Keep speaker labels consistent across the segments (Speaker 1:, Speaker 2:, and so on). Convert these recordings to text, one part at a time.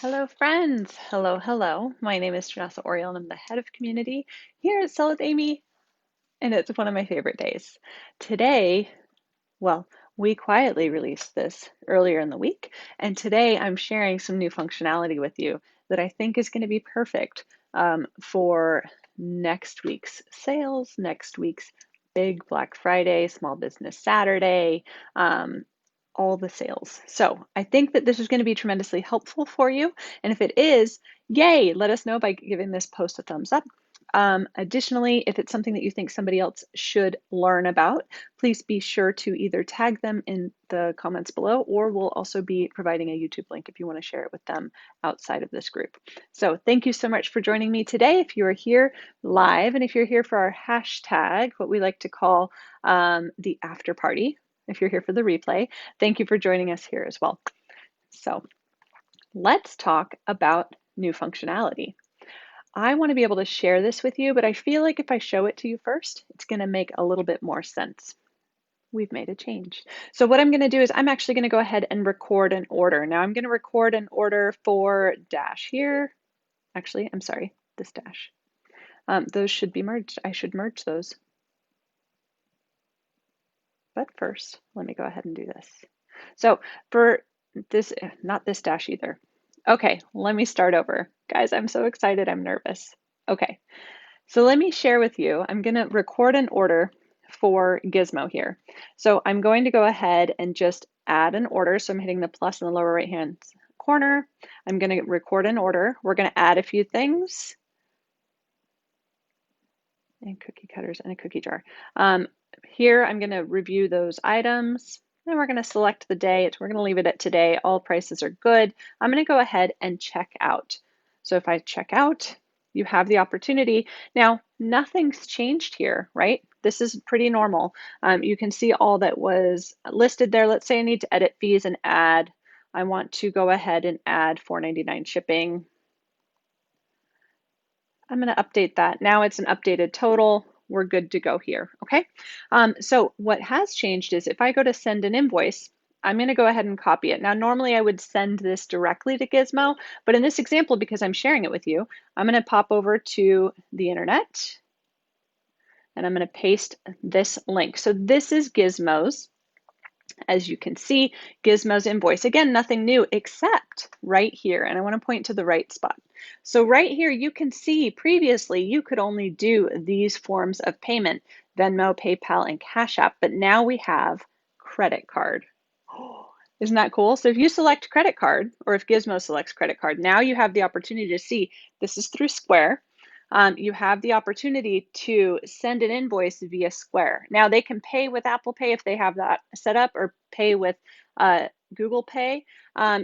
Speaker 1: Hello, friends. Hello, hello. My name is Janessa Oriel, and I'm the head of community here at Sell with Amy, and it's one of my favorite days. Today, well, we quietly released this earlier in the week, and today I'm sharing some new functionality with you that I think is going to be perfect for next week's sales, next week's big Black Friday, Small Business Saturday, all the sales. So I think that this is going to be tremendously helpful for you. And if it is, yay, let us know by giving this post a thumbs up. Additionally, if it's something that you think somebody else should learn about, please be sure to either tag them in the comments below, or we'll also be providing a YouTube link if you want to share it with them outside of this group. So thank you so much for joining me today. If you are here live, and if you're here for our hashtag, what we like to call the after party, if you're here for the replay, thank you for joining us here as well. So let's talk about new functionality. I want to be able to share this with you, but I feel like if I show it to you first, it's going to make a little bit more sense. We've made a change. So what I'm going to do is I'm actually going to go ahead and record an order. Now I'm going to record an order for dash here. Actually, I'm sorry, this dash. Those should be merged. I should merge those. But first, let me go ahead and do this. So for this, not this dash either. Okay, let me start over. Guys, I'm so excited, I'm nervous. Okay, so let me share with you. I'm gonna record an order for Gizmo here. So I'm going to go ahead and just add an order. So I'm hitting the plus in the lower right hand corner. I'm gonna record an order. We're gonna add a few things and cookie cutters and a cookie jar. Here I'm gonna review those items. Then we're going to select the day. We're going to leave it at today. All prices are good. I'm going to go ahead and check out. So if I check out, you have the opportunity. Now, nothing's changed here, right? This is pretty normal. You can see all that was listed there. Let's say I need to edit fees and add. I want to go ahead and add $4.99 shipping. I'm going to update that. Now it's an updated total. We're good to go here, okay? So what has changed is if I go to send an invoice, I'm going to go ahead and copy it. Now, normally I would send this directly to Gizmo, but in this example, because I'm sharing it with you, I'm going to pop over to the internet and I'm going to paste this link. So this is Gizmo's. As you can see, Gizmo's invoice. Again, nothing new except right here, and I want to point to the right spot. So right here, you can see previously you could only do these forms of payment, Venmo, PayPal, and Cash App, but now we have credit card. Oh, isn't that cool? So if you select credit card, or if Gizmo selects credit card, now you have the opportunity to see this is through Square. You have the opportunity to send an invoice via Square. Now they can pay with Apple Pay if they have that set up, or pay with Google Pay.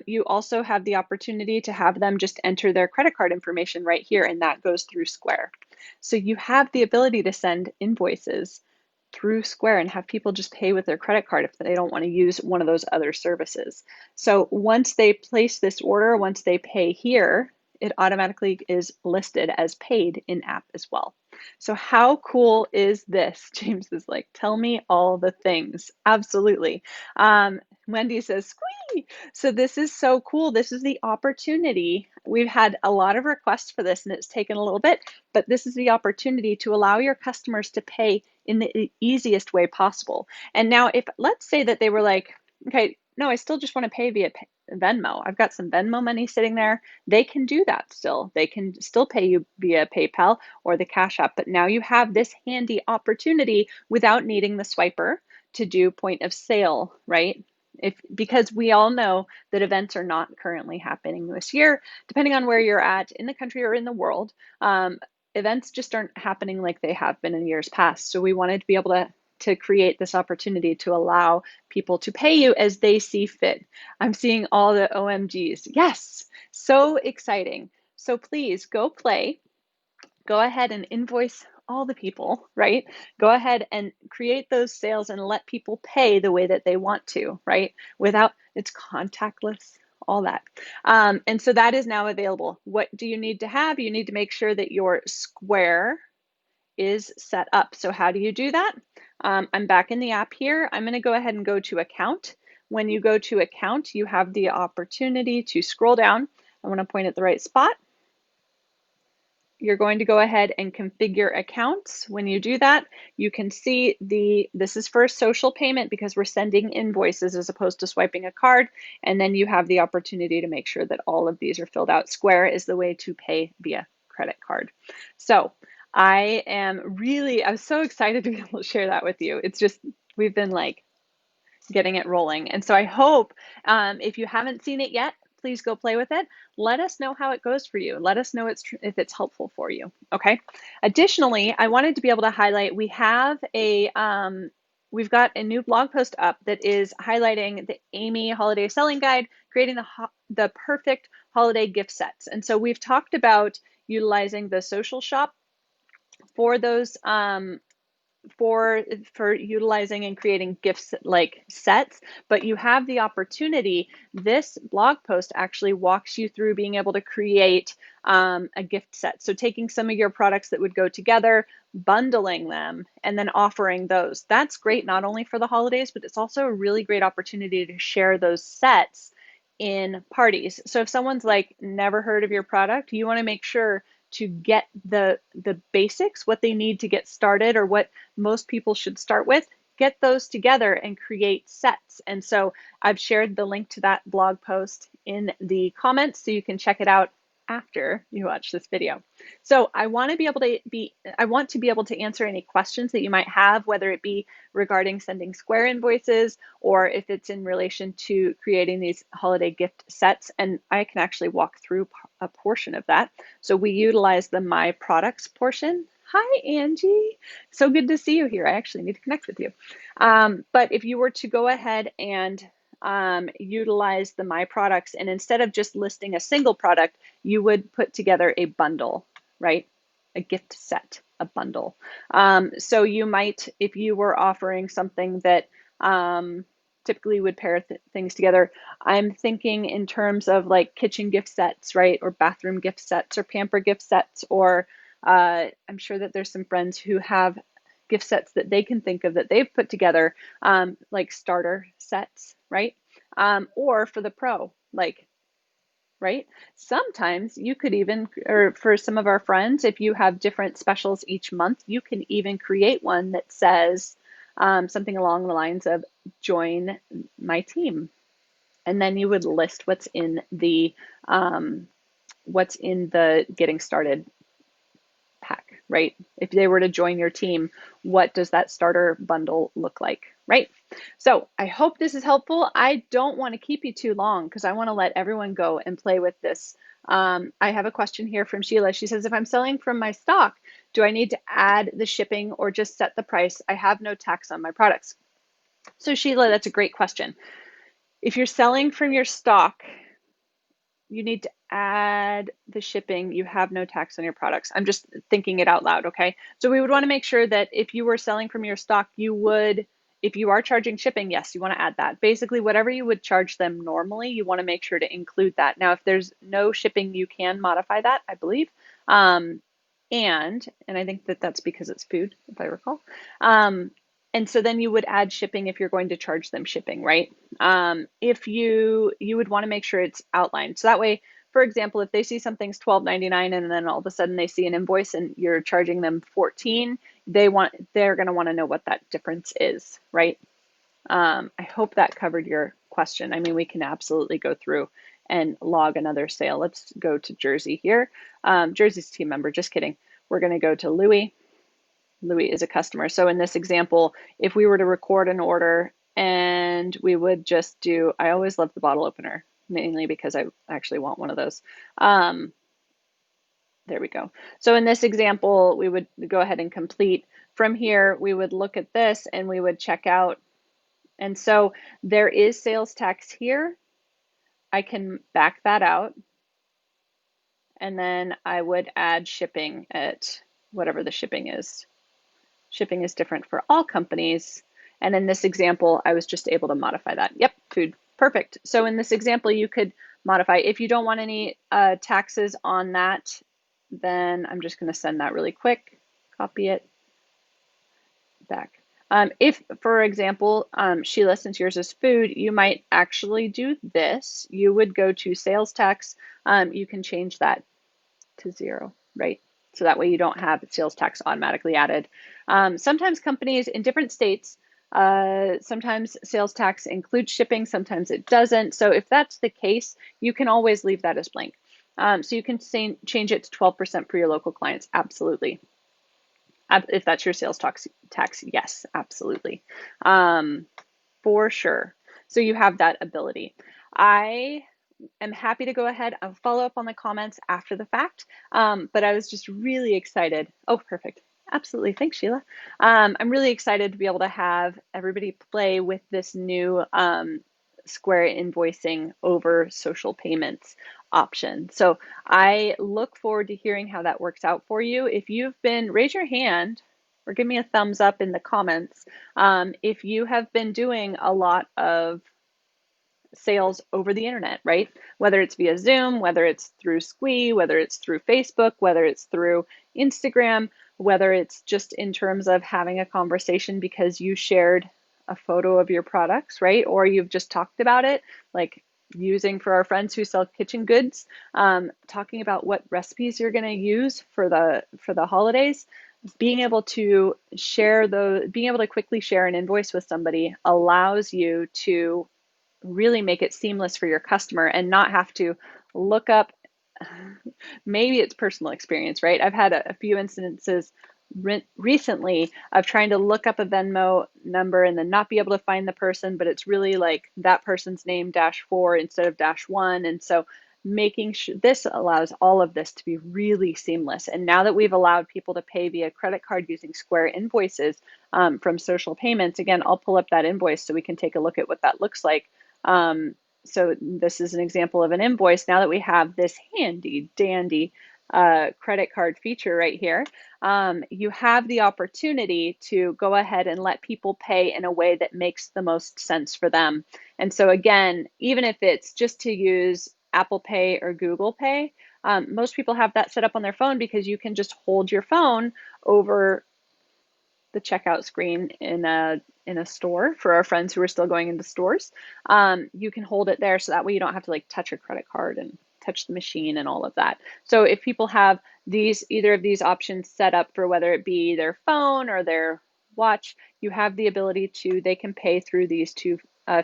Speaker 1: You also have the opportunity to have them just enter their credit card information right here, and that goes through Square. So you have the ability to send invoices through Square and have people just pay with their credit card if they don't want to use one of those other services. So once they place this order, once they pay here, it automatically is listed as paid in app as well. So how cool is this? James is like, tell me all the things. Absolutely. Wendy says, squee. So this is so cool. This is the opportunity. We've had a lot of requests for this and it's taken a little bit, but this is the opportunity to allow your customers to pay in the easiest way possible. And now if, let's say that they were like, okay, no, I still just want to pay via Venmo. I've got some Venmo money sitting there. They can do that still. They can still pay you via PayPal or the Cash App, but now you have this handy opportunity without needing the swiper to do point of sale, right? Because we all know that events are not currently happening this year, depending on where you're at in the country or in the world. Events just aren't happening like they have been in years past. So we wanted to be able to create this opportunity to allow people to pay you as they see fit. I'm seeing all the OMGs. Yes, so exciting. So please go play. Go ahead and invoice all the people, right? Go ahead and create those sales and let people pay the way that they want to, right? Without, it's contactless, all that. And so that is now available. What do you need to have? You need to make sure that your Square is set up. So how do you do that? I'm back in the app here. I'm going to go ahead and go to account. When you go to account, you have the opportunity to scroll down. I want to point at the right spot. You're going to go ahead and configure accounts. When you do that, you can see this is for a social payment because we're sending invoices as opposed to swiping a card. And then you have the opportunity to make sure that all of these are filled out. Square is the way to pay via credit card. So I'm so excited to be able to share that with you. It's just, we've been like getting it rolling. And so I hope if you haven't seen it yet, please go play with it. Let us know how it goes for you. Let us know if it's helpful for you. Okay. Additionally, I wanted to be able to highlight, we've got a new blog post up that is highlighting the Amy Holiday Selling Guide, creating the perfect holiday gift sets. And so we've talked about utilizing the social shop for those for utilizing and creating gifts like sets, but you have the opportunity. This blog post actually walks you through being able to create a gift set. So taking some of your products that would go together, bundling them, and then offering those. That's great not only for the holidays, but it's also a really great opportunity to share those sets in parties. So if someone's like never heard of your product, you want to make sure to get the basics, what they need to get started or what most people should start with, get those together and create sets. And so I've shared the link to that blog post in the comments so you can check it out after you watch this video. So I want to be able to answer any questions that you might have, whether it be regarding sending Square invoices or if it's in relation to creating these holiday gift sets. And I can actually walk through a portion of that. So we utilize the My Products portion. Hi, Angie. So good to see you here. I actually need to connect with you. But if you were to go ahead and utilize the My Products, and instead of just listing a single product, you would put together a bundle, right? A gift set, a bundle. So you might, if you were offering something that typically would pair things together, I'm thinking in terms of like kitchen gift sets, right? Or bathroom gift sets or pamper gift sets, or I'm sure that there's some friends who have gift sets that they can think of that they've put together, like starter sets, right? Or for the pro, like, right? Sometimes you could even, or for some of our friends, if you have different specials each month, you can even create one that says something along the lines of join my team. And then you would list what's in the getting started pack, right? If they were to join your team, what does that starter bundle look like, right? So I hope this is helpful. I don't want to keep you too long because I want to let everyone go and play with this. I have a question here from Sheila. She says, if I'm selling from my stock, do I need to add the shipping or just set the price? I have no tax on my products. So Sheila, that's a great question. If you're selling from your stock, you need to add the shipping. You have no tax on your products. I'm just thinking it out loud, okay? So we would want to make sure that if you were selling from your stock, you would, if you are charging shipping, yes, you want to add that. Basically, whatever you would charge them normally, you want to make sure to include that. Now, if there's no shipping, you can modify that, I believe. And I think that that's because it's food, if I recall. And so then you would add shipping if you're going to charge them shipping, right? If you would want to make sure it's outlined. So that way, for example, if they see something's $12.99 and then all of a sudden they see an invoice and you're charging them $14, they're going to want to know what that difference is, right? I hope that covered your question. I mean, we can absolutely go through and log another sale. Let's go to Jersey here. Jersey's team member, just kidding. We're going to go to Louis. Louis is a customer. So in this example, if we were to record an order and we would just do, I always love the bottle opener, mainly because I actually want one of those. There we go. So in this example, we would go ahead and complete. From here, we would look at this and we would check out. And so there is sales tax here. I can back that out. And then I would add shipping at whatever the shipping is. Shipping is different for all companies. And in this example, I was just able to modify that. Yep, food, perfect. So in this example, you could modify. If you don't want any taxes on that, then I'm just gonna send that really quick, copy it, back. If, for example, Sheila, since yours is food, you might actually do this. You would go to sales tax. You can change that to 0, right? So that way you don't have sales tax automatically added. Sometimes companies in different states, sometimes sales tax includes shipping, sometimes it doesn't. So if that's the case, you can always leave that as blank. So you can change it to 12% for your local clients, absolutely. If that's your sales tax, yes, absolutely. For sure. So you have that ability. I am happy to go ahead and follow up on the comments after the fact, but I was just really excited. Oh, perfect. Absolutely. Thanks, Sheila. I'm really excited to be able to have everybody play with this new Square invoicing over social payments option. So I look forward to hearing how that works out for you. If you've been, raise your hand or give me a thumbs up in the comments if you have been doing a lot of sales over the internet, right? Whether it's via Zoom, whether it's through Squee, whether it's through Facebook, whether it's through Instagram, whether it's just in terms of having a conversation because you shared a photo of your products, right? Or you've just talked about it, like using for our friends who sell kitchen goods, talking about what recipes you're going to use for the holidays. Being able to being able to quickly share an invoice with somebody allows you to really make it seamless for your customer and not have to look up. Maybe it's personal experience, right? I've had a few instances recently of trying to look up a Venmo number and then not be able to find the person, but it's really like that person's name -4 instead of -1. And so making sure this allows all of this to be really seamless. And now that we've allowed people to pay via credit card using Square invoices from social payments, again, I'll pull up that invoice so we can take a look at what that looks like. So this is an example of an invoice. Now that we have this handy dandy credit card feature right here, you have the opportunity to go ahead and let people pay in a way that makes the most sense for them. And so again, even if it's just to use Apple Pay or Google Pay, most people have that set up on their phone because you can just hold your phone over the checkout screen in a store. For our friends who are still going into stores, you can hold it there so that way you don't have to like touch your credit card and touch the machine and all of that. So if people have either of these options set up for whether it be their phone or their watch, you have the ability they can pay through these two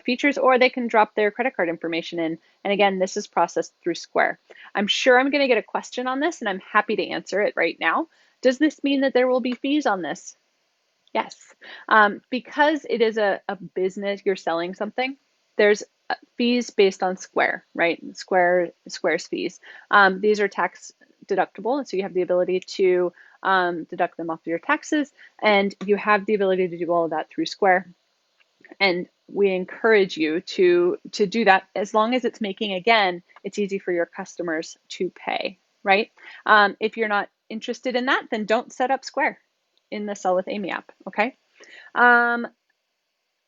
Speaker 1: features, or they can drop their credit card information in. And again, this is processed through Square. I'm sure I'm going to get a question on this and I'm happy to answer it right now. Does this mean that there will be fees on this? Yes, because it is a business, you're selling something, there's fees based on Square, right? Square's fees. These are tax deductible, and so you have the ability to deduct them off of your taxes, and you have the ability to do all of that through Square. And we encourage you to do that as long as it's making, again, it's easy for your customers to pay, right? If you're not interested in that, then don't set up Square in the Sell with Amy app, okay?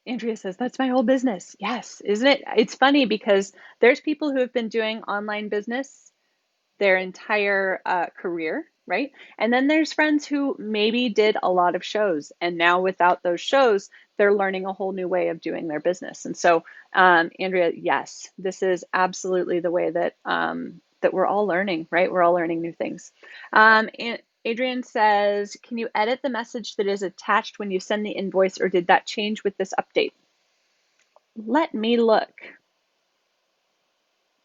Speaker 1: Andrea says, that's my whole business. Yes, isn't it? It's funny because there's people who have been doing online business their entire career, right? And then there's friends who maybe did a lot of shows, and now without those shows, they're learning a whole new way of doing their business. And so, Andrea, yes, this is absolutely the way that that we're all learning, right? We're all learning new things. And Adrian says, can you edit the message that is attached when you send the invoice, or did that change with this update? Let me look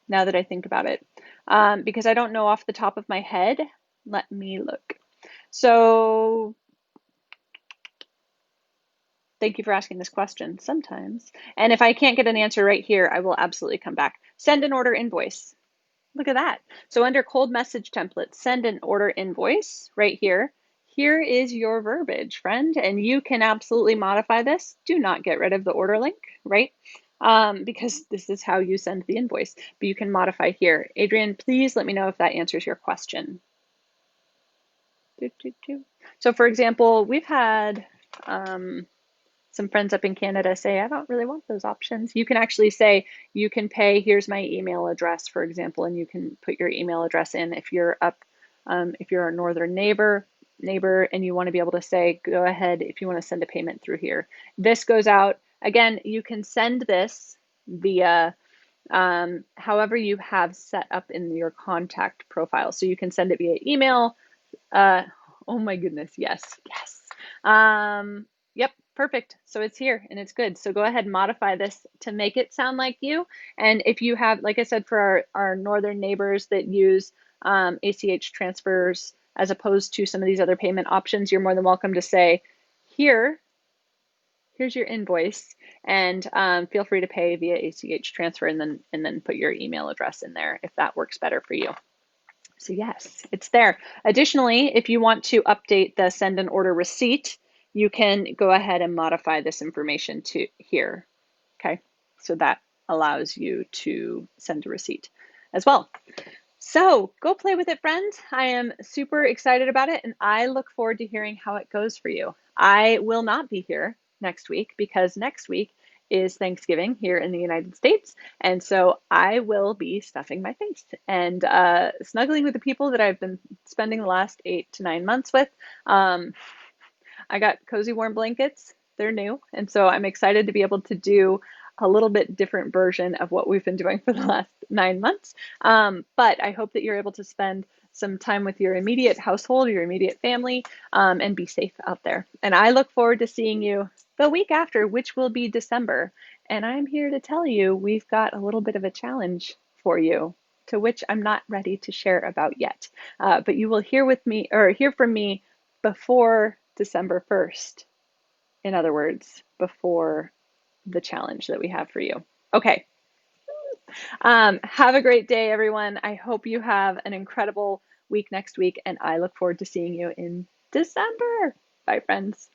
Speaker 1: now that I think about it, because I don't know off the top of my head. Let me look. So thank you for asking this question sometimes. And if I can't get an answer right here, I will absolutely come back. Send an order invoice. Look at that. So under cold message template, send an order invoice right here. Here is your verbiage, friend, and you can absolutely modify this. Do not get rid of the order link, right? Because this is how you send the invoice, but you can modify here. Adrian, please let me know if that answers your question. So for example, we've had some friends up in Canada say, I don't really want those options. You can actually say, you can pay, here's my email address, for example, and you can put your email address in if you're up, if you're a northern neighbor. neighbor and you want to be able to say, go ahead if you want to send a payment through here. This goes out. Again, you can send this via however you have set up in your contact profile. So you can send it via email. Oh my goodness, yes, yes. Yep, perfect. So it's here and it's good. So go ahead and modify this to make it sound like you. And if you have, like I said, for our northern neighbors that use ACH transfers as opposed to some of these other payment options, you're more than welcome to say, here's your invoice, and feel free to pay via ACH transfer, and then put your email address in there if that works better for you. So yes, it's there. Additionally, if you want to update the send an order receipt, you can go ahead and modify this information to here. Okay, so that allows you to send a receipt as well. So go play with it, friends. I am super excited about it, and I look forward to hearing how it goes for you. I will not be here next week because next week is Thanksgiving here in the United States, and so I will be stuffing my face and snuggling with the people that I've been spending the last 8 to 9 months with. I got cozy warm blankets. They're new, and so I'm excited to be able to do a little bit different version of what we've been doing for the last 9 months. But I hope that you're able to spend some time with your immediate household, your immediate family, and be safe out there. And I look forward to seeing you the week after, which will be December. And I'm here to tell you we've got a little bit of a challenge for you, to which I'm not ready to share about yet. But you will hear with me or hear from me before December 1st. In other words, before the challenge that we have for you. Okay. Have a great day, everyone. I hope you have an incredible week next week, and I look forward to seeing you in December. Bye, friends.